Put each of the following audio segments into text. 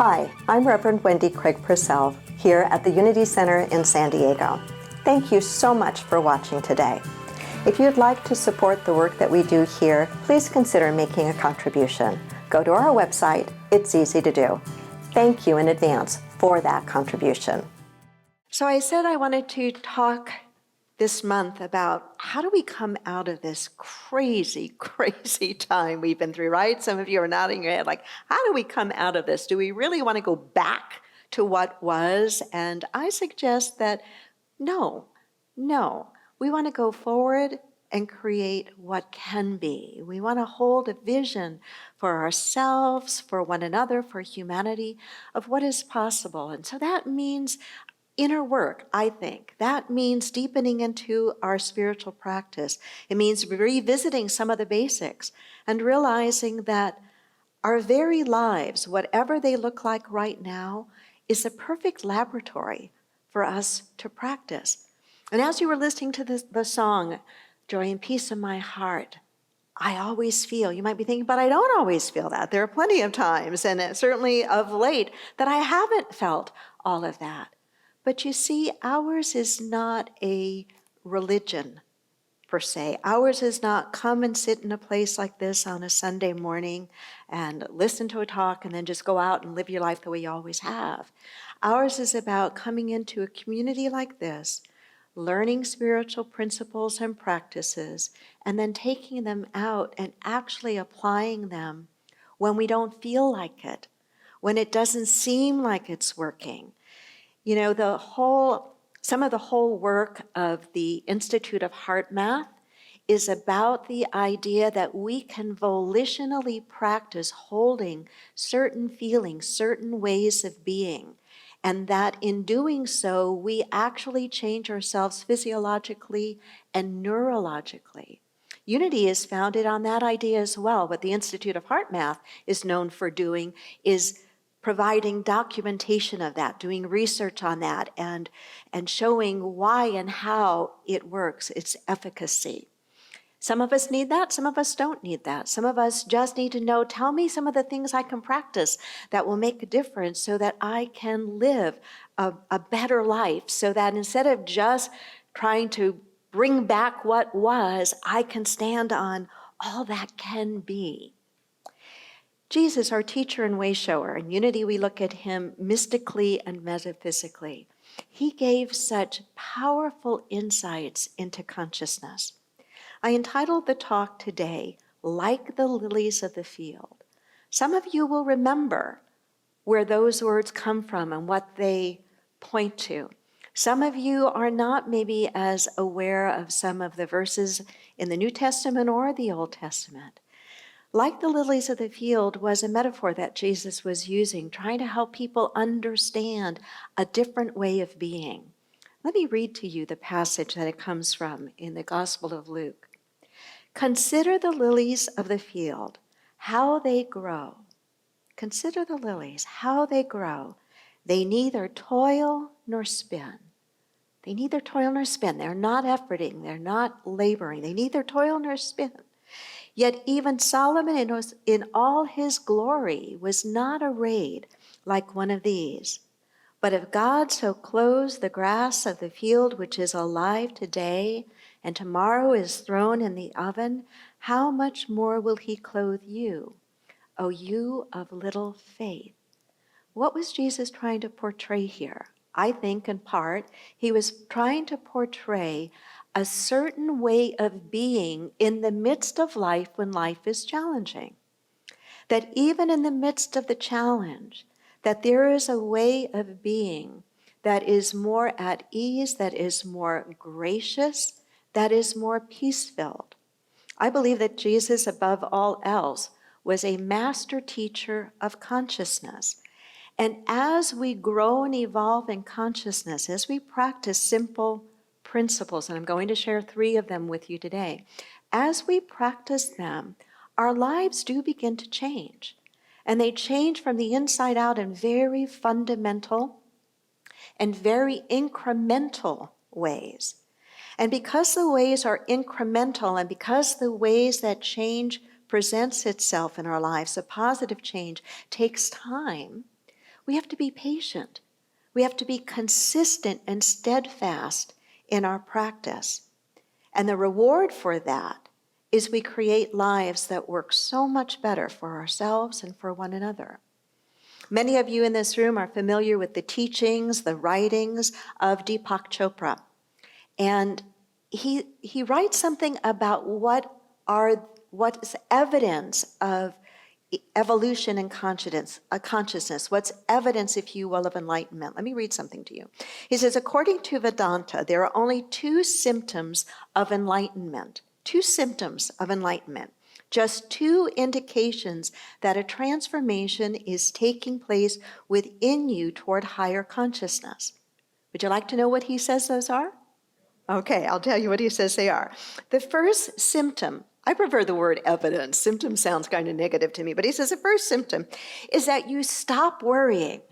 Hi, I'm Reverend Wendy Craig-Purcell here at the Unity Center in San Diego. Thank you so much for watching today. If you'd like to support the work that we do here, please consider making a contribution. Go to our website. It's easy to do. Thank you in advance for that contribution. So I said I wanted to talk this month about how do we come out of this crazy, crazy time we've been through, right? Some of you are nodding your head like, how do we come out of this? Do we really want to go back to what was? And I suggest that no. We want to go forward and create what can be. We want to hold a vision for ourselves, for one another, for humanity, of what is possible. And so that means inner work, I think. That means deepening into our spiritual practice. It means revisiting some of the basics and realizing that our very lives, whatever they look like right now, is a perfect laboratory for us to practice. And as you were listening to the song, Joy and Peace in My Heart, I always feel, you might be thinking, but I don't always feel that. There are plenty of times, and certainly of late, that I haven't felt all of that. But you see, ours is not a religion, per se. Ours is not come and sit in a place like this on a Sunday morning and listen to a talk and then just go out and live your life the way you always have. Ours is about coming into a community like this, learning spiritual principles and practices, and then taking them out and actually applying them when we don't feel like it, when it doesn't seem like it's working. You know, some of the whole work of the Institute of Heart Math is about the idea that we can volitionally practice holding certain feelings, certain ways of being, and that in doing so, we actually change ourselves physiologically and neurologically. Unity is founded on that idea as well. What the Institute of Heart Math is known for doing is providing documentation of that, doing research on that, and showing why and how it works, its efficacy. Some of us need that, some of us don't need that. Some of us just need to know, tell me some of the things I can practice that will make a difference so that I can live a better life, so that instead of just trying to bring back what was, I can stand on all that can be. Jesus, our teacher and way shower, in Unity we look at him mystically and metaphysically. He gave such powerful insights into consciousness. I entitled the talk today, Like the Lilies of the Field. Some of you will remember where those words come from and what they point to. Some of you are not maybe as aware of some of the verses in the New Testament or the Old Testament. Like the lilies of the field was a metaphor that Jesus was using, trying to help people understand a different way of being. Let me read to you the passage that it comes from in the Gospel of Luke. Consider the lilies of the field, how they grow. Consider the lilies, how they grow. They neither toil nor spin. They neither toil nor spin. They're not efforting. They're not laboring. They neither toil nor spin. Yet even Solomon in all his glory was not arrayed like one of these. But if God so clothes the grass of the field, which is alive today, and tomorrow is thrown in the oven, how much more will he clothe you, O you of little faith? What was Jesus trying to portray here? I think in part he was trying to portray a certain way of being in the midst of life when life is challenging. That even in the midst of the challenge, that there is a way of being that is more at ease, that is more gracious, that is more peace-filled. I believe that Jesus, above all else, was a master teacher of consciousness. And as we grow and evolve in consciousness, as we practice simple principles, and I'm going to share 3 of them with you today, as we practice them, our lives do begin to change. And they change from the inside out in very fundamental and very incremental ways. And because the ways are incremental, and because the ways that change presents itself in our lives, a positive change takes time, we have to be patient. We have to be consistent and steadfast in our practice. And the reward for that is we create lives that work so much better for ourselves and for one another. Many of you in this room are familiar with the teachings, the writings of Deepak Chopra. And he writes something about what's evidence of evolution and consciousness, what's evidence, if you will, of enlightenment. Let me read something to you. He says, according to Vedanta, there are only two symptoms of enlightenment. Two symptoms of enlightenment. Just two indications that a transformation is taking place within you toward higher consciousness. Would you like to know what he says those are? Okay, I'll tell you what he says they are. The first symptom, I prefer the word evidence. Symptom sounds kind of negative to me, but he says the first symptom is that you stop worrying.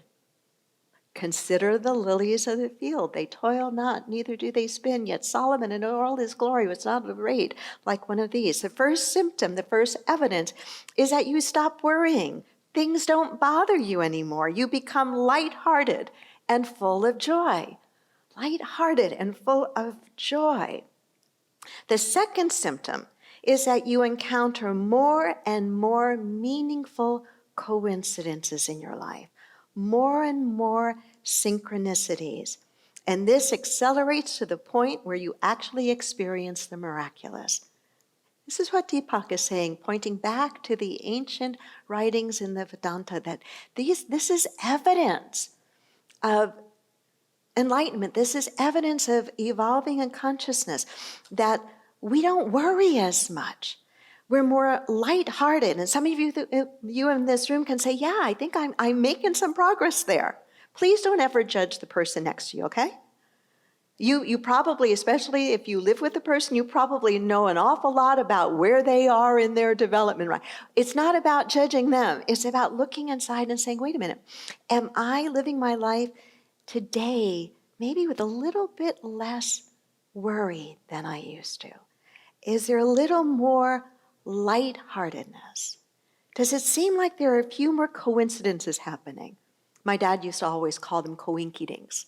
Consider the lilies of the field. They toil not, neither do they spin, yet Solomon in all his glory was not arrayed like one of these. The first symptom, the first evidence, is that you stop worrying. Things don't bother you anymore. You become lighthearted and full of joy. Lighthearted and full of joy. The second symptom is that you encounter more and more meaningful coincidences in your life, more and more synchronicities. And this accelerates to the point where you actually experience the miraculous. This is what Deepak is saying, pointing back to the ancient writings in the Vedanta, that this is evidence of enlightenment. This is evidence of evolving in consciousness, that we don't worry as much. We're more lighthearted. And some of you in this room can say, yeah, I think I'm making some progress there. Please don't ever judge the person next to you, okay? You probably, especially if you live with the person, you probably know an awful lot about where they are in their development, right? It's not about judging them. It's about looking inside and saying, wait a minute, am I living my life today maybe with a little bit less worry than I used to? Is there a little more lightheartedness? Does it seem like there are a few more coincidences happening? My dad used to always call them coinkydings.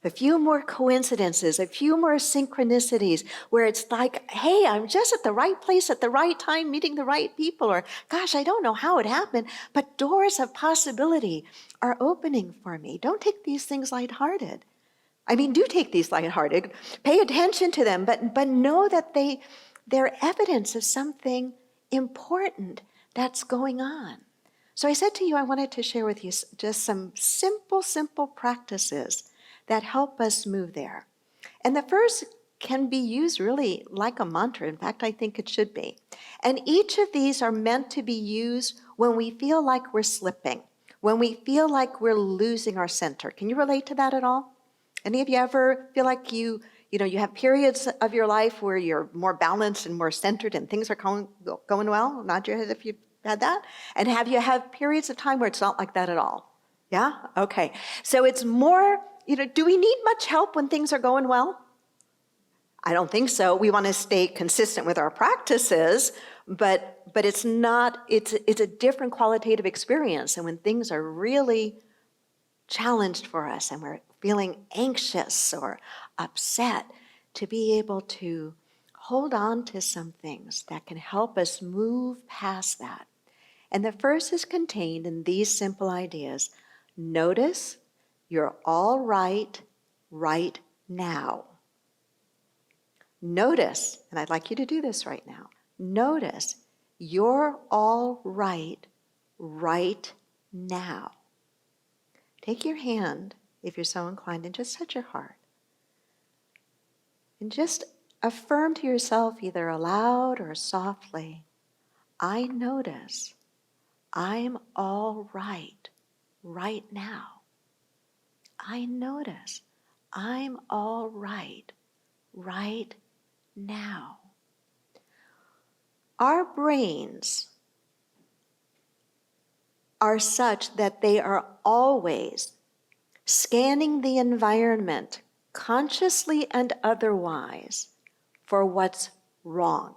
A few more coincidences, a few more synchronicities where it's like, hey, I'm just at the right place at the right time, meeting the right people, or gosh, I don't know how it happened, but doors of possibility are opening for me. Don't take these things lighthearted. I mean, do take these lighthearted. Pay attention to them, but know that they're evidence of something important that's going on. So I said to you, I wanted to share with you just some simple practices that help us move there. And the first can be used really like a mantra. In fact, I think it should be. And each of these are meant to be used when we feel like we're slipping, when we feel like we're losing our center. Can you relate to that at all? Any of you ever feel like you have periods of your life where you're more balanced and more centered and things are going well? Nod your head if you've had that. And have you had periods of time where it's not like that at all? Yeah? Okay. So it's more, do we need much help when things are going well? I don't think so. We want to stay consistent with our practices, but it's a different qualitative experience. And when things are really challenged for us and we're feeling anxious or upset, to be able to hold on to some things that can help us move past that. And the first is contained in these simple ideas. Notice you're all right now. Notice, and I'd like you to do this right now. Notice you're all right now. Take your hand, if you're so inclined, and just touch your heart. And just affirm to yourself, either aloud or softly, I notice I'm all right now. I notice I'm all right now. Our brains are such that they are always scanning the environment, consciously and otherwise, for what's wrong.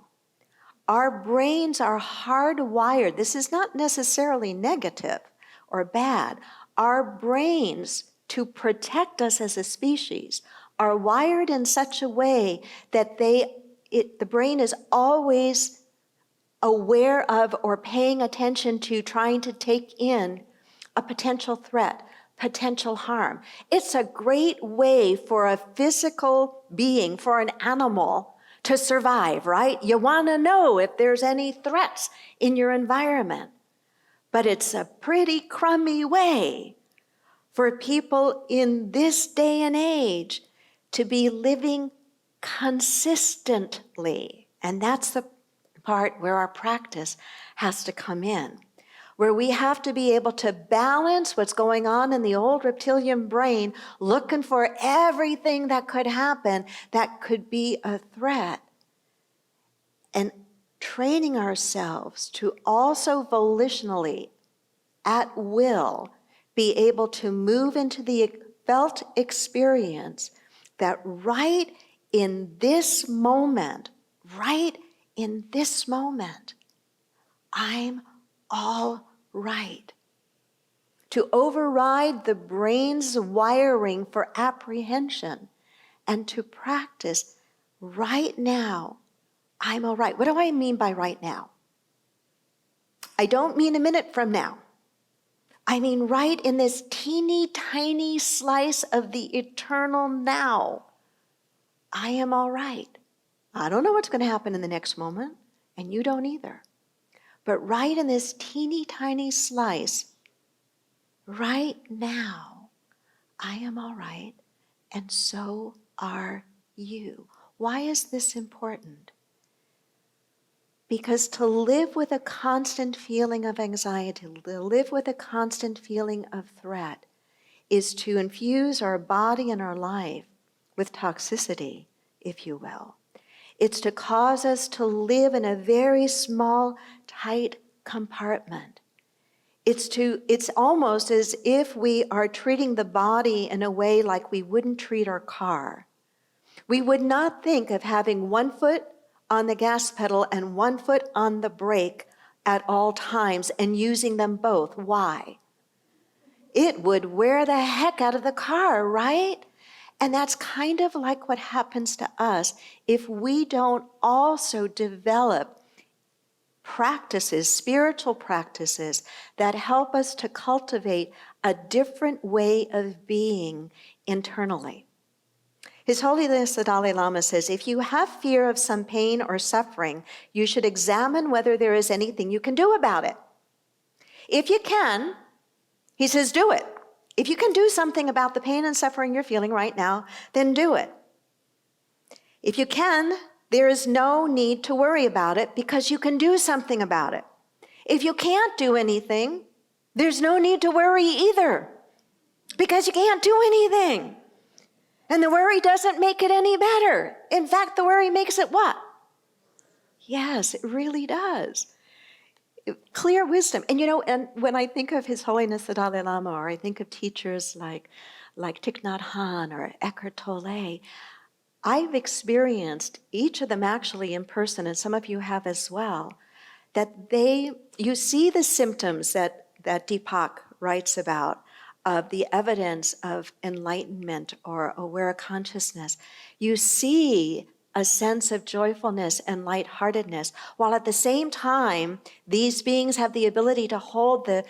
Our brains are hardwired. This is not necessarily negative or bad. Our brains, to protect us as a species, are wired in such a way that the brain is always aware of or paying attention to, trying to take in a potential threat, potential harm. It's a great way for a physical being, for an animal, to survive, right? You want to know if there's any threats in your environment. But it's a pretty crummy way for people in this day and age to be living consistently. And that's the part where our practice has to come in, where we have to be able to balance what's going on in the old reptilian brain, looking for everything that could happen that could be a threat, and training ourselves to also volitionally, at will, be able to move into the felt experience that right in this moment, I'm all right. To override the brain's wiring for apprehension and to practice right now, I'm all right. What do I mean by right now? I don't mean a minute from now. I mean right in this teeny tiny slice of the eternal now. I am all right. I don't know what's going to happen in the next moment, and you don't either. But right in this teeny tiny slice, right now, I am all right, and so are you. Why is this important? Because to live with a constant feeling of anxiety, to live with a constant feeling of threat, is to infuse our body and our life with toxicity, if you will. It's to cause us to live in a very small, tight compartment. It's almost as if we are treating the body in a way like we wouldn't treat our car. We would not think of having one foot on the gas pedal and one foot on the brake at all times and using them both. Why? It would wear the heck out of the car, right? And that's kind of like what happens to us if we don't also develop practices, spiritual practices, that help us to cultivate a different way of being internally. His Holiness the Dalai Lama says, if you have fear of some pain or suffering, you should examine whether there is anything you can do about it. If you can, he says, do it. If you can do something about the pain and suffering you're feeling right now, then do it. If you can, there is no need to worry about it because you can do something about it. If you can't do anything, there's no need to worry either because you can't do anything. And the worry doesn't make it any better. In fact, the worry makes it what? Yes, it really does. Clear wisdom. And and when I think of His Holiness the Dalai Lama, or I think of teachers like Thich Nhat Hanh or Eckhart Tolle, I've experienced each of them actually in person, and some of you have as well, that you see the symptoms that Deepak writes about, of the evidence of enlightenment or aware consciousness. You see a sense of joyfulness and lightheartedness, while at the same time, these beings have the ability to hold the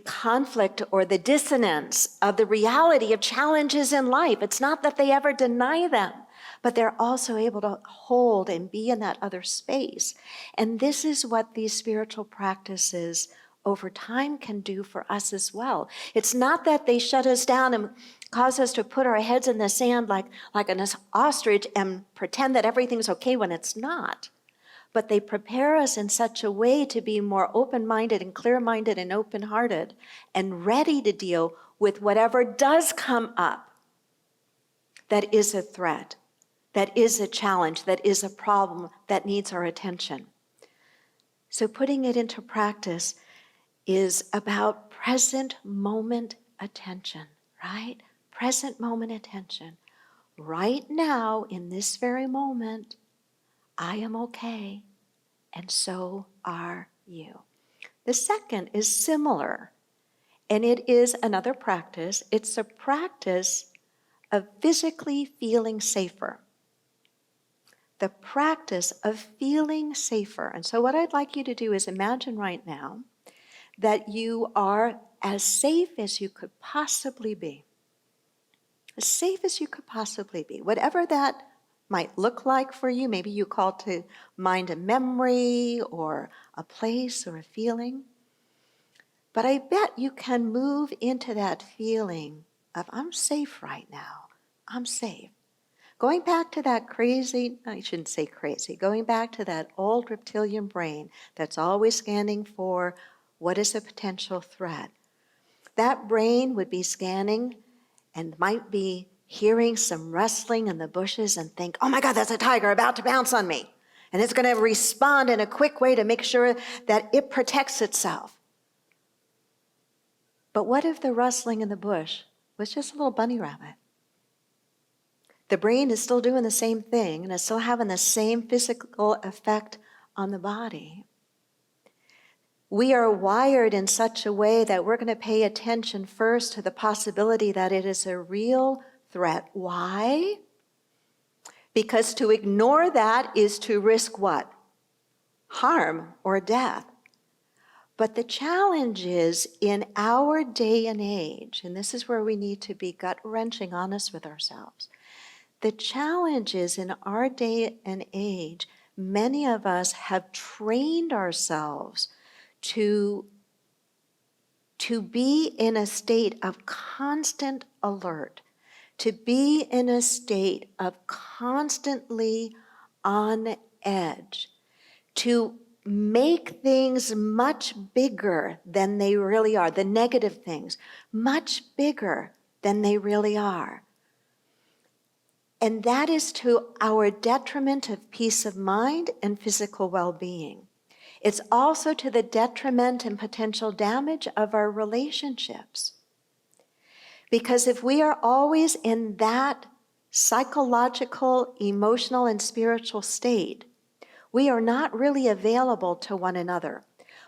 conflict or the dissonance of the reality of challenges in life. It's not that they ever deny them, but they're also able to hold and be in that other space. And this is what these spiritual practices over time can do for us as well. It's not that they shut us down and cause us to put our heads in the sand like an ostrich and pretend that everything's okay when it's not. But they prepare us in such a way to be more open-minded and clear-minded and open-hearted and ready to deal with whatever does come up that is a threat, that is a challenge, that is a problem that needs our attention. So putting it into practice is about present moment attention, right? Present moment attention. Right now, in this very moment, I am okay, and so are you. The second is similar. And it is another practice. It's a practice of physically feeling safer. The practice of feeling safer. And so what I'd like you to do is imagine right now that you are as safe as you could possibly be. As safe as you could possibly be. Whatever that might look like for you. Maybe you call to mind a memory or a place or a feeling. But I bet you can move into that feeling of, I'm safe right now. I'm safe. Going back to that crazy, I shouldn't say crazy, going back to that old reptilian brain that's always scanning for what is a potential threat. That brain would be scanning and might be hearing some rustling in the bushes and think, oh my God, that's a tiger about to pounce on me. And it's going to respond in a quick way to make sure that it protects itself. But what if the rustling in the bush was just a little bunny rabbit? The brain is still doing the same thing and it's still having the same physical effect on the body. We are wired in such a way that we're going to pay attention first to the possibility that it is a real threat. Why? Because to ignore that is to risk what? Harm or death. But the challenge is in our day and age, and this is where we need to be gut-wrenching honest with ourselves. The challenge is in our day and age, many of us have trained ourselves to be in a state of constant alert, to be in a state of constantly on edge, to make things much bigger than they really are, the negative things, much bigger than they really are. And that is to our detriment of peace of mind and physical well-being. It's also to the detriment and potential damage of our relationships. Because if we are always in that psychological, emotional, and spiritual state, we are not really available to one another.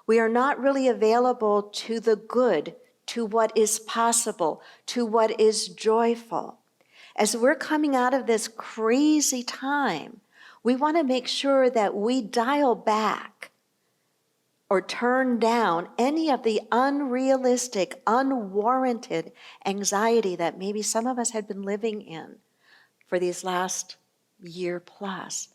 We are not really available to the good, to what is possible, to what is joyful. As we're coming out of this crazy time, we want to make sure that we dial back or turn down any of the unrealistic, unwarranted anxiety that maybe some of us had been living in for these last year plus.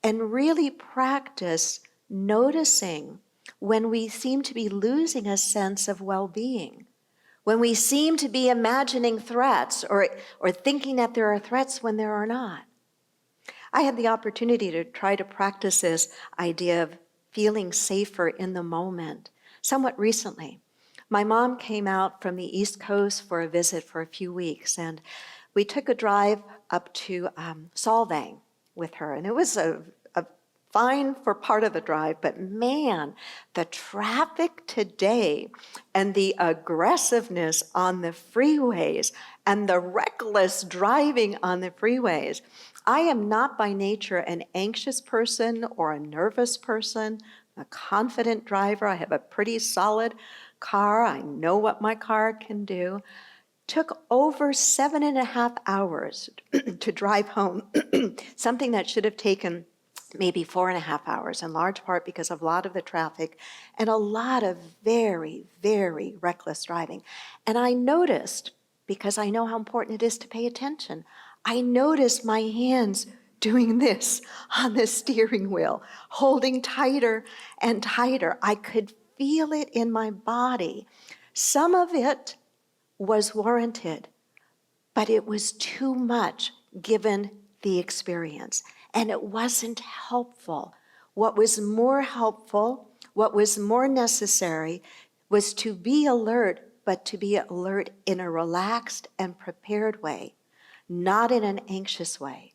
And really practice noticing when we seem to be losing a sense of well-being, when we seem to be imagining threats or thinking that there are threats when there are not. I had the opportunity to try to practice this idea of feeling safer in the moment somewhat recently. My mom came out from the East Coast for a visit for a few weeks, and we took a drive up to Solvang with her, and it was a fine for part of the drive, but man, the traffic today and the aggressiveness on the freeways and the reckless driving on the freeways. I am not by nature an anxious person or a nervous person, a confident driver. I have a pretty solid car. I know what my car can do. Took over 7.5 hours to drive home, something that should have taken maybe 4.5 hours, in large part because of a lot of the traffic and a lot of very, very reckless driving. And I noticed, because I know how important it is to pay attention, I noticed my hands doing this on the steering wheel, holding tighter and tighter. I could feel it in my body. Some of it was warranted, but it was too much given the experience. And it wasn't helpful. What was more helpful, what was more necessary, was to be alert, but to be alert in a relaxed and prepared way, not in an anxious way.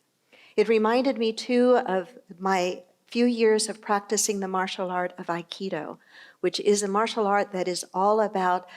It reminded me too of my few years of practicing the martial art of Aikido, which is a martial art that is all about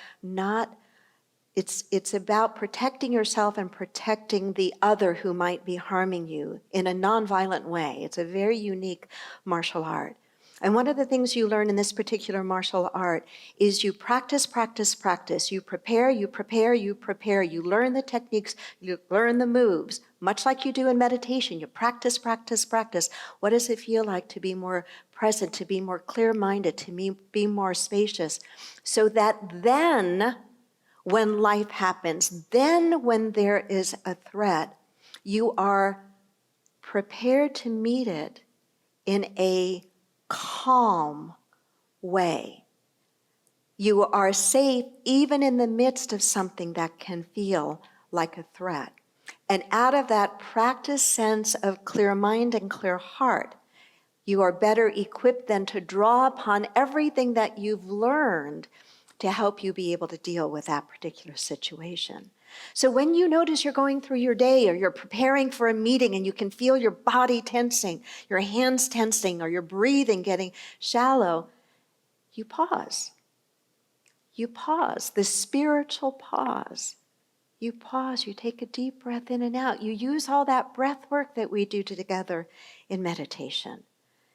It's about protecting yourself and protecting the other who might be harming you in a nonviolent way. It's a very unique martial art. And one of the things you learn in this particular martial art is you practice, practice, practice. You prepare, you prepare, you prepare. You learn the techniques, you learn the moves, much like you do in meditation. You practice, practice, practice. What does it feel like to be more present, to be more clear-minded, to be more spacious? So that then, when life happens, then when there is a threat, you are prepared to meet it in a calm way. You are safe even in the midst of something that can feel like a threat. And out of that practice sense of clear mind and clear heart, you are better equipped then to draw upon everything that you've learned to help you be able to deal with that particular situation. So when you notice you're going through your day or you're preparing for a meeting and you can feel your body tensing, your hands tensing, or your breathing getting shallow, you pause. You pause, the spiritual pause. You pause, you take a deep breath in and out. You use all that breath work that we do together in meditation.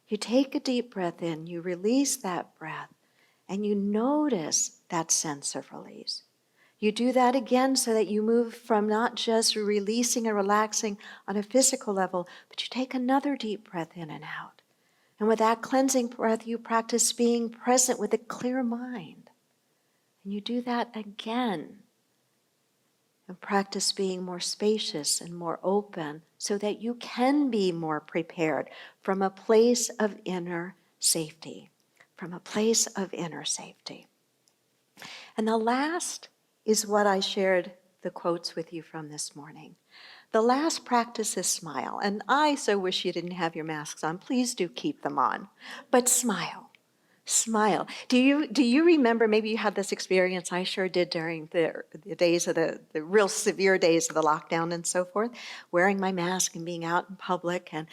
You take a deep breath in, you release that breath, and you notice that sense of release. You do that again so that you move from not just releasing and relaxing on a physical level, but you take another deep breath in and out. And with that cleansing breath, you practice being present with a clear mind. And you do that again. And practice being more spacious and more open so that you can be more prepared from a place of inner safety. From a place of inner safety. And the last is what I shared the quotes with you from this morning. The last practice is smile. And I so wish you didn't have your masks on. Please do keep them on. But smile. Smile. Do you remember, maybe you had this experience, I sure did during the days of the real severe days of the lockdown and so forth, wearing my mask and being out in public. And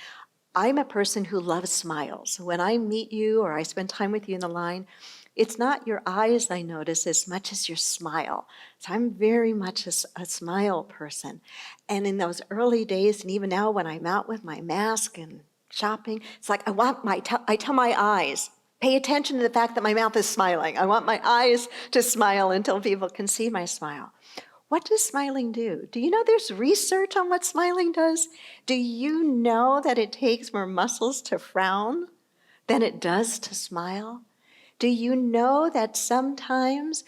I'm a person who loves smiles. When I meet you or I spend time with you in the line, it's not your eyes I notice as much as your smile. So I'm very much a smile person. And in those early days, and even now when I'm out with my mask and shopping, it's like I tell my eyes, pay attention to the fact that my mouth is smiling. I want my eyes to smile until people can see my smile. What does smiling do? Do you know there's research on what smiling does? Do you know that it takes more muscles to frown than it does to smile? Do you know that sometimes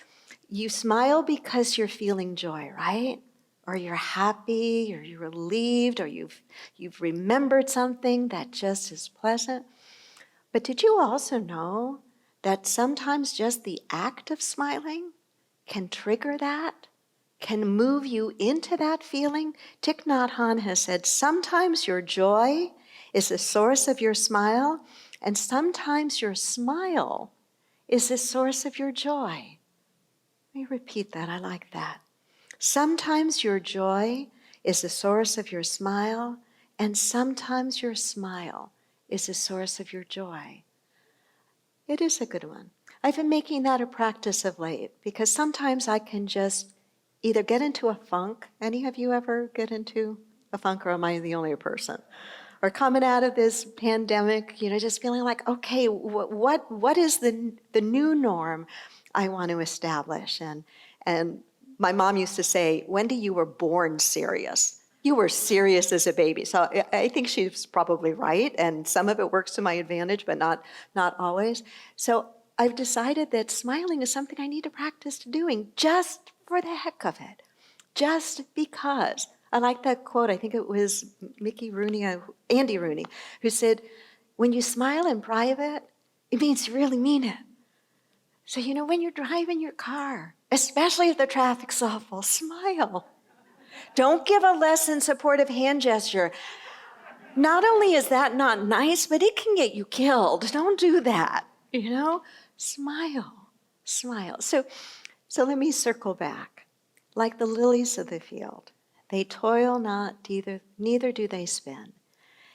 you smile because you're feeling joy, right? Or you're happy, or you're relieved, or you've remembered something that just is pleasant. But did you also know that sometimes just the act of smiling can trigger that, can move you into that feeling? Thich Nhat Hanh has said, sometimes your joy is the source of your smile, and sometimes your smile is the source of your joy. Let me repeat that, I like that. Sometimes your joy is the source of your smile, and sometimes your smile is the source of your joy. It is a good one. I've been making that a practice of late because sometimes I can just either get into a funk. Any of you ever get into a funk, or am I the only person? Or coming out of this pandemic, just feeling like, okay, what is the new norm I want to establish? And my mom used to say, Wendy, you were born serious. You were serious as a baby. So I think she's probably right, and some of it works to my advantage, but not always. So I've decided that smiling is something I need to practice doing just for the heck of it, just because. I like that quote. I think it was Andy Rooney, who said, when you smile in private, it means you really mean it. So, when you're driving your car, especially if the traffic's awful, smile. Don't give a less than supportive hand gesture. Not only is that not nice, but it can get you killed. Don't do that, Smile, smile. So let me circle back. Like the lilies of the field, they toil not, neither do they spin.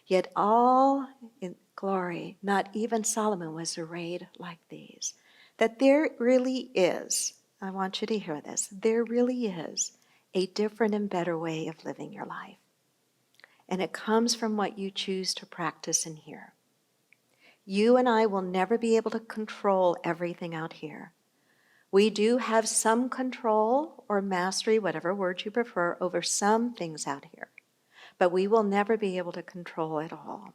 Yet all in glory, not even Solomon was arrayed like these. That there really is, I want you to hear this, there really is a different and better way of living your life. And it comes from what you choose to practice in here. You and I will never be able to control everything out here. We do have some control or mastery, whatever word you prefer, over some things out here. But we will never be able to control it all.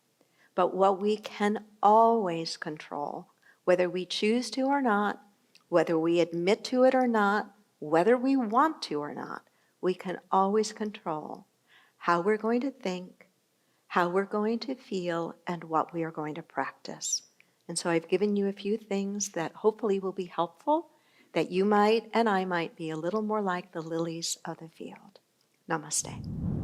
But what we can always control, whether we choose to or not, whether we admit to it or not, whether we want to or not, we can always control how we're going to think, how we're going to feel, and what we are going to practice. And so I've given you a few things that hopefully will be helpful, that you might and I might be a little more like the lilies of the field. Namaste.